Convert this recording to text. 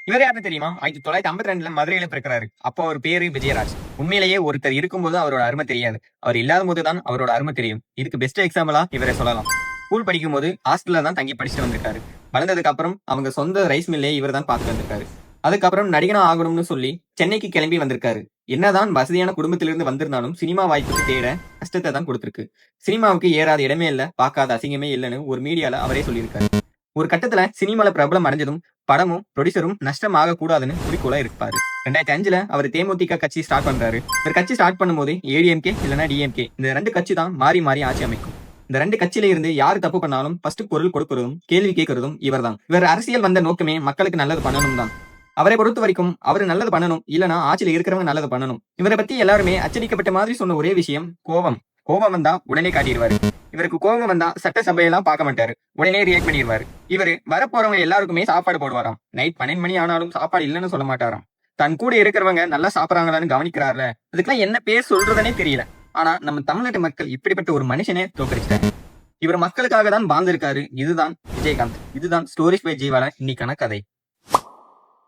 இவர் யாருன்னு தெரியுமா? 1952ல மதுரையில பிறக்கிறாரு. அப்போ அவர் பேரு விஜயராஜ். உண்மையிலேயே ஒருத்தர் இருக்கும்போது அவரோட அருமை தெரியாது. அவர் இல்லாத போதுதான் அவரோட அருமை தெரியும். இதுக்கு பெஸ்ட் எக்ஸாம்பிளா இவரை சொல்லலாம். ஸ்கூல் படிக்கும்போது ஹாஸ்டல்ல தான் தங்கி படிச்சுட்டு வந்திருக்காரு. வளர்ந்ததுக்கு அப்புறம் அவங்க சொந்த ரைஸ் மில்லே இவர் தான் பார்த்து வந்திருக்காரு. அதுக்கப்புறம் நடிகனா ஆகணும்னு சொல்லி சென்னைக்கு கிளம்பி வந்திருக்காரு. என்னதான் வசதியான குடும்பத்திலிருந்து வந்திருந்தாலும் சினிமா வாய்ப்புக்கு தேட கஷ்டத்தை தான் கொடுத்திருக்கு. சினிமாவுக்கு ஏறாத இடமே இல்ல, பார்க்காத அசிங்கமே இல்லைன்னு ஒரு மீடியால அவரே சொல்லியிருக்காரு. ஒரு கட்டத்துல சினிமால பிரபலம் அடைஞ்சதும் படமும் ப்ரொடியூசரும் நஷ்டம் ஆகக்கூடாதுன்னு குறிக்கோளா இருப்பாரு. 2005ல அவர் தேமுதிக கட்சி ஸ்டார்ட் பண்றாரு. இவர் கட்சி ஸ்டார்ட் பண்ணும்போது ஏடிஎம்கே இல்லனா டிஎம்கே இந்த ரெண்டு கட்சி தான் மாறி மாறி ஆட்சி அமைக்கும். இந்த ரெண்டு கட்சியில இருந்து யாரு தப்பு பண்ணாலும் ஃபர்ஸ்ட் குரல் கொடுக்கறதும் கேள்வி கேட்கறதும் இவர்தான். இவர் அரசியல் வந்த நோக்கமே மக்களுக்கு நல்லது பண்ணணும் தான். அவரை பொறுத்த வரைக்கும் அவரு நல்லது பண்ணணும், இல்லனா ஆட்சியில இருக்கிறவங்க நல்லது பண்ணணும். இவரை பத்தி எல்லாருமே அச்சடிக்கப்பட்ட மாதிரி சொன்ன ஒரே விஷயம் கோபம். கோபம் வந்தா உடனே காட்டிடுவாரு. இவருக்கு கோபம் வந்தா சட்டசபையெல்லாம் பார்க்க மாட்டாரு, உடனே ரியாக்ட் பண்ணிடுவாரு. இவரு வரப்போறவங்க எல்லாருக்குமே சாப்பாடு போடுவாராம். நைட் 12 மணி ஆனாலும் சாப்பாடு இல்லைன்னு சொல்ல மாட்டாராம். தன் கூட இருக்கிறவங்க நல்லா சாப்பிடறாங்களான்னு கவனிக்கிறாருல, அதுக்கெல்லாம் என்ன பேர் சொல்றதுனே தெரியல. ஆனா நம்ம தமிழ்நாட்டு மக்கள் இப்படிப்பட்ட ஒரு மனுஷனே தோக்கடிச்சிட்டாங்க. இவர் மக்களுக்காக தான் வாழ்ந்திருக்காரு. இதுதான் விஜயகாந்த். இதுதான் ஸ்டோரிஸ் பை ஜீவால இன்னைக்கான கதை.